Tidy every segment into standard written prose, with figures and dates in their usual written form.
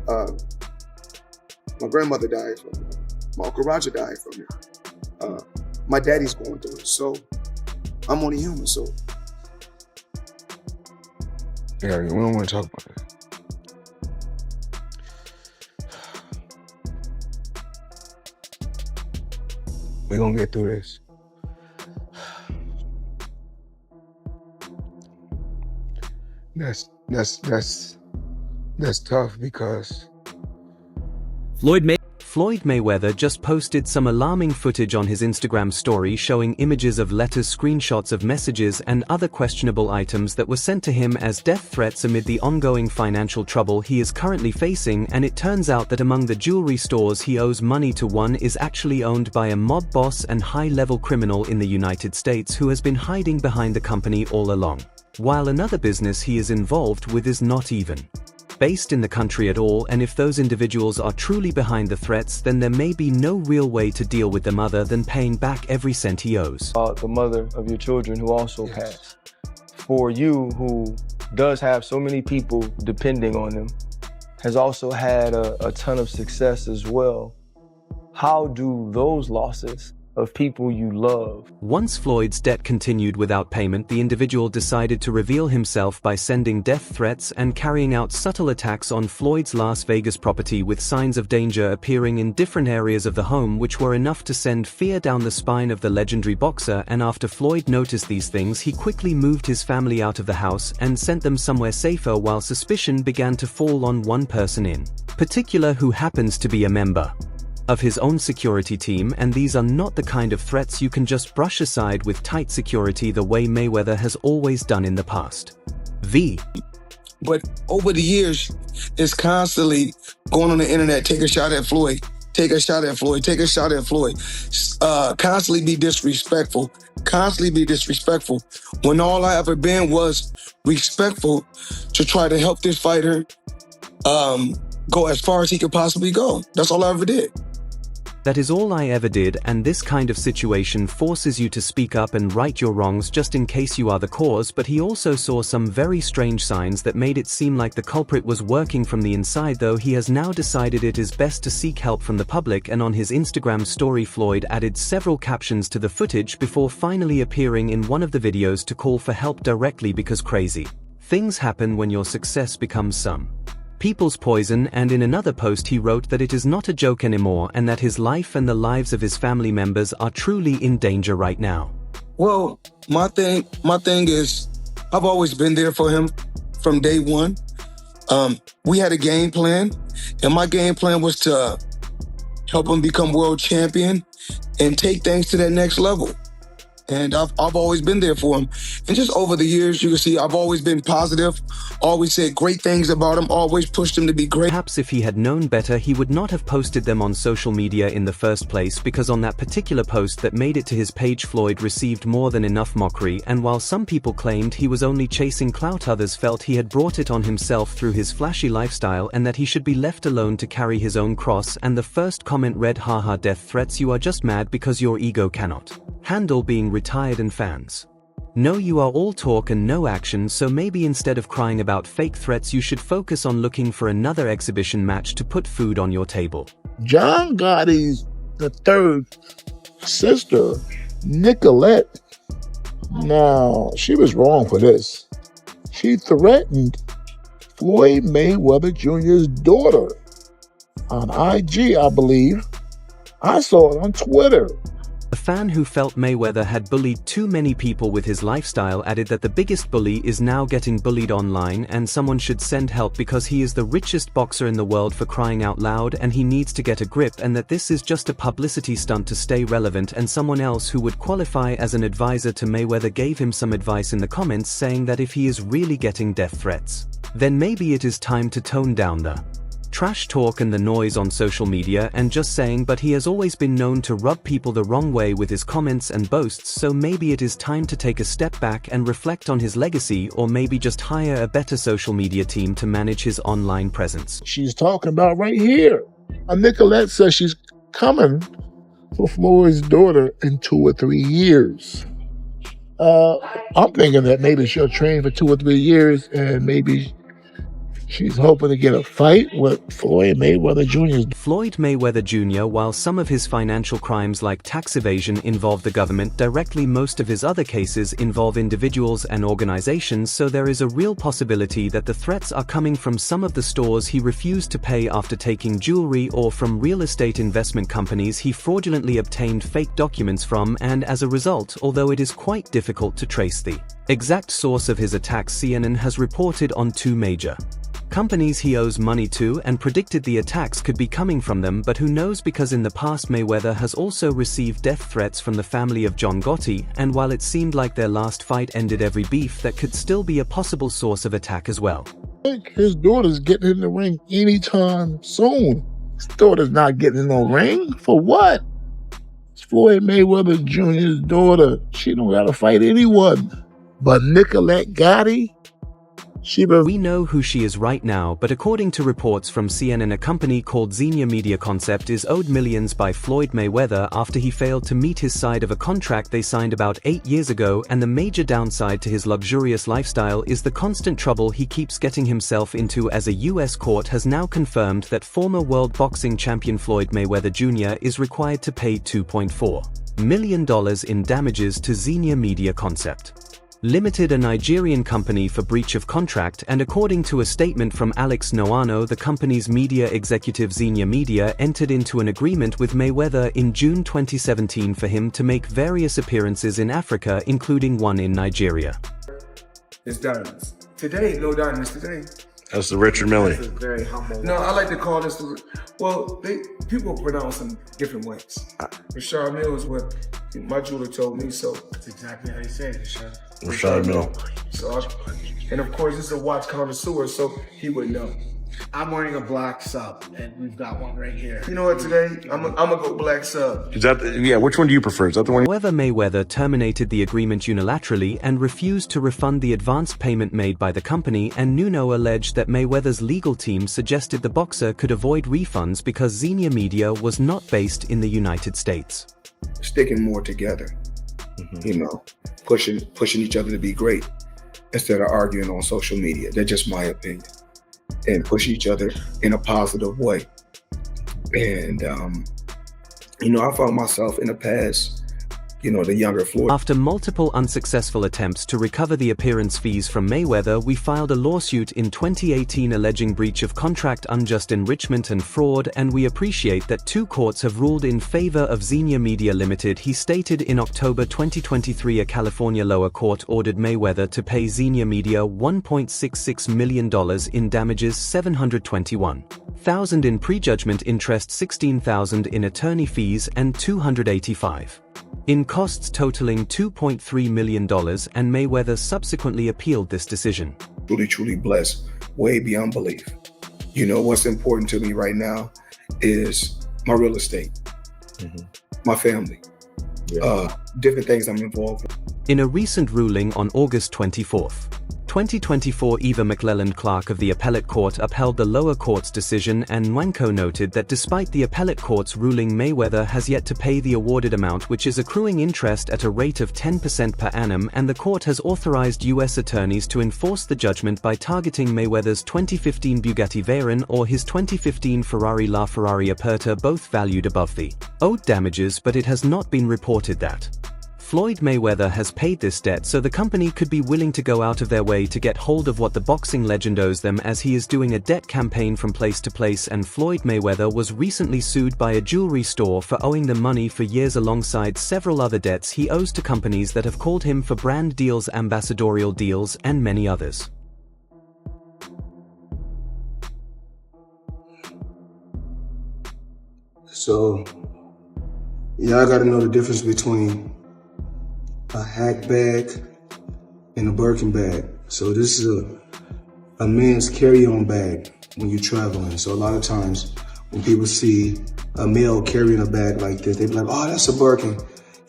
Uh, my grandmother died from it. My Uncle Roger died from it. My daddy's going through it. So I'm only human, so. Yeah, we don't want to talk about that. We're gonna get through this. That's tough because Floyd Mayweather just posted some alarming footage on his Instagram story showing images of letters, screenshots of messages, and other questionable items that were sent to him as death threats amid the ongoing financial trouble he is currently facing. And it turns out that among the jewelry stores he owes money to, one is actually owned by a mob boss and high-level criminal in the United States who has been hiding behind the company all along, while another business he is involved with is not even based in the country at all. And if those individuals are truly behind the threats, then there may be no real way to deal with them other than paying back every cent he owes. The mother of your children who also passed. For you, who does have so many people depending on him, has also had a ton of success as well. How do those losses of people you love? Once Floyd's debt continued without payment, the individual decided to reveal himself by sending death threats and carrying out subtle attacks on Floyd's Las Vegas property, with signs of danger appearing in different areas of the home, which were enough to send fear down the spine of the legendary boxer. And after Floyd noticed these things, he quickly moved his family out of the house and sent them somewhere safer, while suspicion began to fall on one person in particular who happens to be a member of his own security team. And these are not the kind of threats you can just brush aside with tight security the way Mayweather has always done in the past. But over the years, it's constantly going on the internet, take a shot at Floyd, take a shot at Floyd, take a shot at Floyd. Constantly be disrespectful, when all I ever been was respectful to try to help this fighter go as far as he could possibly go. That's all I ever did. That is all I ever did. And this kind of situation forces you to speak up and right your wrongs just in case you are the cause. But he also saw some very strange signs that made it seem like the culprit was working from the inside, though he has now decided it is best to seek help from the public. And on his Instagram story, Floyd added several captions to the footage before finally appearing in one of the videos to call for help directly, because crazy things happen when your success becomes some people's poison. And in another post he wrote that it is not a joke anymore and that his life and the lives of his family members are truly in danger right now. Well, my thing is, I've always been there for him from day one. We had a game plan, and my game plan was to help him become world champion and take things to that next level. And I've always been there for him. And just over the years, you can see I've always been positive, always said great things about him, always pushed him to be great. Perhaps if he had known better, he would not have posted them on social media in the first place, because on that particular post that made it to his page, Floyd received more than enough mockery. And while some people claimed he was only chasing clout, others felt he had brought it on himself through his flashy lifestyle and that he should be left alone to carry his own cross. And the first comment read, "Haha, death threats, you are just mad because your ego cannot handle being retired and fans. No, you are all talk and no action, so maybe instead of crying about fake threats, you should focus on looking for another exhibition match to put food on your table." John Gotti's the third sister, Nicolette. Now, she was wrong for this. She threatened Floyd Mayweather Jr.'s daughter on IG, I believe. I saw it on Twitter. A fan who felt Mayweather had bullied too many people with his lifestyle added that the biggest bully is now getting bullied online and someone should send help because he is the richest boxer in the world, for crying out loud, and he needs to get a grip, and that this is just a publicity stunt to stay relevant. And someone else who would qualify as an advisor to Mayweather gave him some advice in the comments, saying that if he is really getting death threats, then maybe it is time to tone down the trash talk and the noise on social media, and just saying, but he has always been known to rub people the wrong way with his comments and boasts, so maybe it is time to take a step back and reflect on his legacy, or maybe just hire a better social media team to manage his online presence. She's talking about right here. Nicolette says she's coming for Floyd's daughter in 2 or 3 years. I'm thinking that maybe she'll train for 2 or 3 years and maybe She's hoping to get a fight with Floyd Mayweather Jr. Floyd Mayweather Jr., while some of his financial crimes like tax evasion involve the government directly, most of his other cases involve individuals and organizations, so there is a real possibility that the threats are coming from some of the stores he refused to pay after taking jewelry, or from real estate investment companies he fraudulently obtained fake documents from, and as a result, although it is quite difficult to trace the exact source of his attacks, CNN has reported on two major companies he owes money to and predicted the attacks could be coming from them, but who knows, because in the past Mayweather has also received death threats from the family of John Gotti, and while it seemed like their last fight ended every beef, that could still be a possible source of attack as well. I think his daughter's getting in the ring anytime soon. His daughter's not getting in no ring? For what? It's Floyd Mayweather Jr.'s daughter. She don't gotta fight anyone. But Nicolette Gotti? We know who she is right now, but according to reports from CNN, a company called Xenia Media Concept is owed millions by Floyd Mayweather after he failed to meet his side of a contract they signed about 8 years ago, and the major downside to his luxurious lifestyle is the constant trouble he keeps getting himself into, as a US court has now confirmed that former world boxing champion Floyd Mayweather Jr. is required to pay $2.4 million in damages to Xenia Media Concept Limited, a Nigerian company, for breach of contract, and according to a statement from Alex Noano, the company's media executive Xenia Media entered into an agreement with Mayweather in June 2017 for him to make various appearances in Africa, including one in Nigeria. It's diamonds. Today, no diamonds today. That's the Richard Mille. Very humble. No, I like to call this people pronounce them different ways. Rashard Mill is what my jeweler told me, so. That's exactly how you say it, Rashard. Rashard Mille. So, and of course, this is a watch connoisseur, so he would know. I'm wearing a black sub, and we've got one right here. You know what, today, I'm gonna go black sub. Is that which one do you prefer? Is that the one? However, Mayweather terminated the agreement unilaterally and refused to refund the advance payment made by the company, and Nuno alleged that Mayweather's legal team suggested the boxer could avoid refunds because Xenia Media was not based in the United States. Sticking more together, you know, pushing each other to be great instead of arguing on social media. That's just my opinion. And push each other in a positive way. And, you know, I found myself in the past, you know, the younger Floyd. After multiple unsuccessful attempts to recover the appearance fees from Mayweather, we filed a lawsuit in 2018 alleging breach of contract, unjust enrichment, and fraud, and we appreciate that 2 courts have ruled in favor of Xenia Media Limited, he stated. In October 2023, a California lower court ordered Mayweather to pay Xenia Media $1.66 million in damages, $721,000 in prejudgment interest, $16,000 in attorney fees, and $285,000 in costs, totaling $2.3 million, and Mayweather subsequently appealed this decision. Truly blessed, way beyond belief. You know, what's important to me right now is my real estate, my family, different things I'm involved with. In a recent ruling on August 24th, 2024, Eva McClelland, clerk of the appellate court, upheld the lower court's decision, and Nwanko noted that despite the appellate court's ruling, Mayweather has yet to pay the awarded amount, which is accruing interest at a rate of 10% per annum, and the court has authorized U.S. attorneys to enforce the judgment by targeting Mayweather's 2015 Bugatti Veyron or his 2015 Ferrari LaFerrari Aperta, both valued above the owed damages, but it has not been reported that Floyd Mayweather has paid this debt, so the company could be willing to go out of their way to get hold of what the boxing legend owes them, as he is doing a debt campaign from place to place. And Floyd Mayweather was recently sued by a jewelry store for owing them money for years, alongside several other debts he owes to companies that have called him for brand deals, ambassadorial deals, and many others. So, y'all gotta know the difference between a hack bag and a Birkin bag. So this is a man's carry-on bag when you're traveling. So a lot of times when people see a male carrying a bag like this, they be like, oh, that's a Birkin.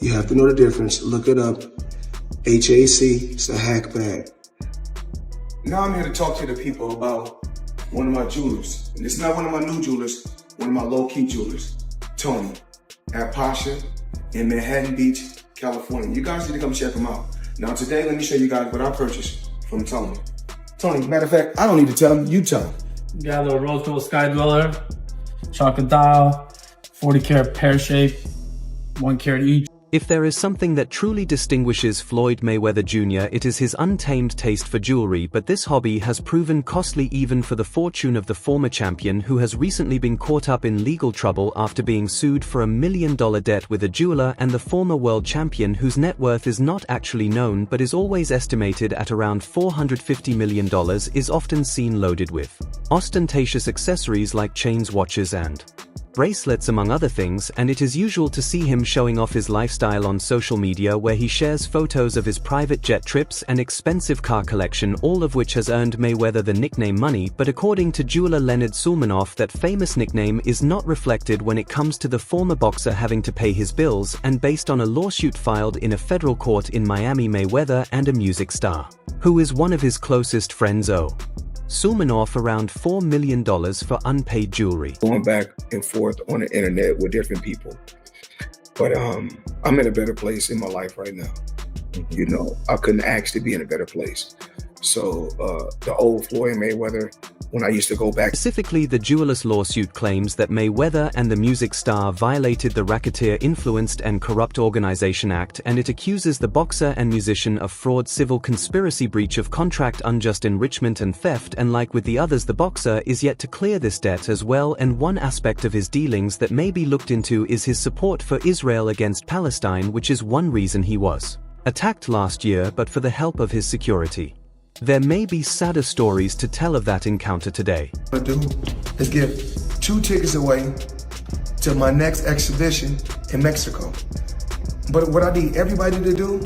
You have to know the difference. Look it up. HAC, it's a hack bag. Now I'm here to talk to the people about one of my jewelers. And it's not one of my new jewelers, one of my low-key jewelers, Tony, at Pasha in Manhattan Beach, California. You guys need to come check him out. Now today, let me show you guys what I purchased from Tony. Tony, matter of fact, I don't need to tell him. You tell him. Got a little rose gold sky dweller, chocolate dial, 40 karat pear shape, 1 carat each. If there is something that truly distinguishes Floyd Mayweather Jr., it is his untamed taste for jewelry, but this hobby has proven costly even for the fortune of the former champion, who has recently been caught up in legal trouble after being sued for $1 million debt with a jeweler, and the former world champion, whose net worth is not actually known but is always estimated at around $450 million, is often seen loaded with ostentatious accessories like chains, watches, and bracelets, among other things, and it is usual to see him showing off his lifestyle on social media, where he shares photos of his private jet trips and expensive car collection, all of which has earned Mayweather the nickname Money. But according to jeweler Leonard Sulmanoff, that famous nickname is not reflected when it comes to the former boxer having to pay his bills, and based on a lawsuit filed in a federal court in Miami, Mayweather and a music star, who is one of his closest friends, owe Sulmanoff around $4 million for unpaid jewelry. Going back and forth on the internet with different people. But I'm in a better place in my life right now. You know, I couldn't ask to be in a better place. So the old Floyd Mayweather, when I used to go back. Specifically, the jeweler's lawsuit claims that Mayweather and the music star violated the Racketeer Influenced and Corrupt Organization Act, and it accuses the boxer and musician of fraud, civil conspiracy, breach of contract, unjust enrichment, and theft. And like with the others, the boxer is yet to clear this debt as well, and one aspect of his dealings that may be looked into is his support for Israel against Palestine, which is one reason he was attacked last year, but for the help of his security. There may be sadder stories to tell of that encounter today. What I'm gonna do is give 2 tickets away to my next exhibition in Mexico. But what I need everybody to do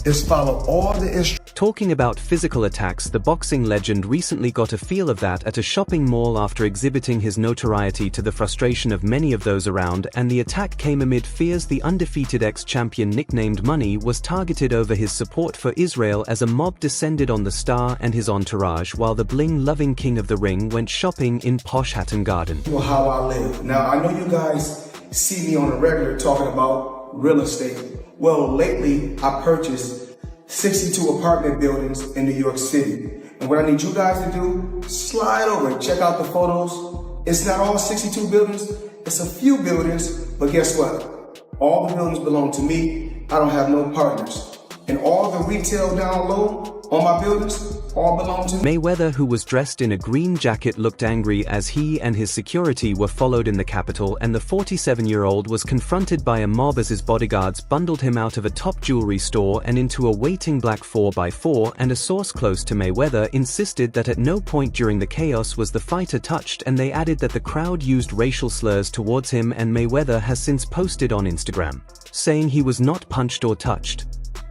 is follow all the instructions. Talking about physical attacks, the boxing legend recently got a feel of that at a shopping mall after exhibiting his notoriety to the frustration of many of those around, and the attack came amid fears the undefeated ex-champion, nicknamed Money, was targeted over his support for Israel as a mob descended on the star and his entourage while the bling-loving king of the ring went shopping in posh Hatton Garden. How I live. Now, I know you guys see me on a regular talking about real estate. Well, lately I purchased 62 apartment buildings in New York City. And what I need you guys to do, slide over and check out the photos. It's not all 62 buildings, it's a few buildings, but guess what? All the buildings belong to me. I don't have no partners. And all the retail down low on my buildings all belong to me. Mayweather, who was dressed in a green jacket, looked angry as he and his security were followed in the Capitol, and the 47-year-old was confronted by a mob as his bodyguards bundled him out of a top jewelry store and into a waiting black 4x4, and a source close to Mayweather insisted that at no point during the chaos was the fighter touched, and they added that the crowd used racial slurs towards him, and Mayweather has since posted on Instagram, saying he was not punched or touched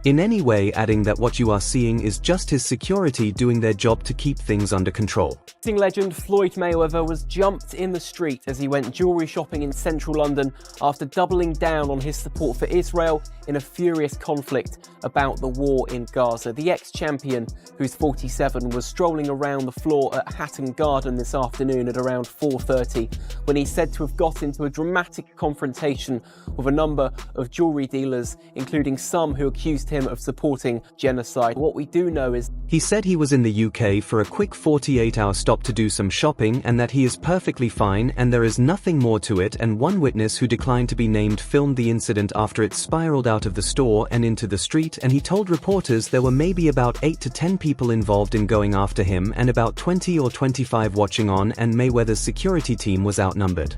in any way, adding that what you are seeing is just his security doing their job to keep things under control. Boxing legend Floyd Mayweather was jumped in the street as he went jewellery shopping in central London after doubling down on his support for Israel in a furious conflict about the war in Gaza. The ex-champion, who's 47, was strolling around the floor at Hatton Garden this afternoon at around 4:30 when he's said to have got into a dramatic confrontation with a number of jewellery dealers, including some who accused him of supporting genocide. What we do know is he said he was in the UK for a quick 48-hour stop to do some shopping, and that he is perfectly fine and there is nothing more to it. And one witness, who declined to be named, filmed the incident after it spiraled out of the store and into the street, and he told reporters there were maybe about 8 to 10 people involved in going after him and about 20 or 25 watching on, and Mayweather's security team was outnumbered.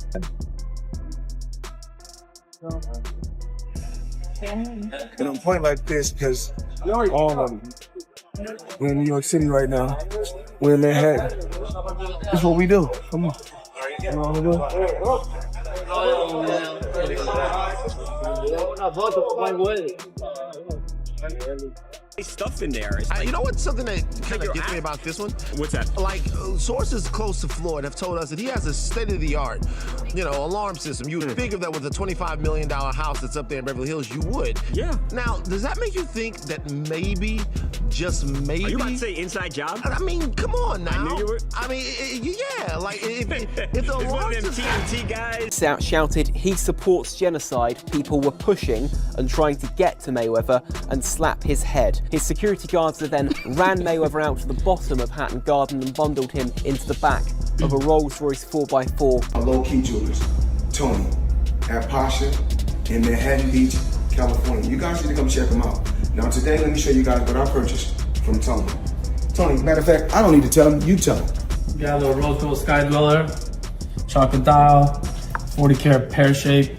And I'm pointing like this because all of them. We're in New York City right now. We're in Manhattan. That's what we do. Come on. You know what we do? Stuff in there. You know what's something that kind of gets me about this one? What's that? Like, sources close to Floyd have told us that he has a state-of-the-art, alarm system. You would figure that with a $25 million house that's up there in Beverly Hills, you would. Yeah. Now, does that make you think that maybe, just maybe... Are you about to say inside job? I mean, come on now. I knew you were. I mean, yeah, like, if the alarm system... TNT guys... shouted he supports genocide, people were pushing and trying to get to Mayweather and slap his head. His security guards then ran Mayweather out to the bottom of Hatton Garden and bundled him into the back of a Rolls-Royce 4x4. Low-key jewelers, Tony, at Pasha in Manhattan Beach, California. You guys need to come check them out. Now today, let me show you guys what I purchased from Tony. Tony, matter of fact, I don't need to tell him, you tell him. Got a little rose gold sky dweller, chocolate dial, 40 karat pear shape,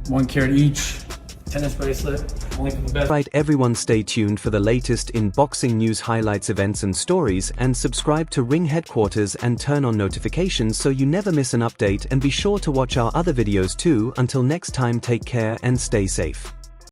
1 carat each, tennis bracelet. Only for the best. Right, everyone, stay tuned for the latest in boxing news, highlights, events and stories, and subscribe to Ring Headquarters and turn on notifications so you never miss an update, and be sure to watch our other videos too. Until next time, take care and stay safe.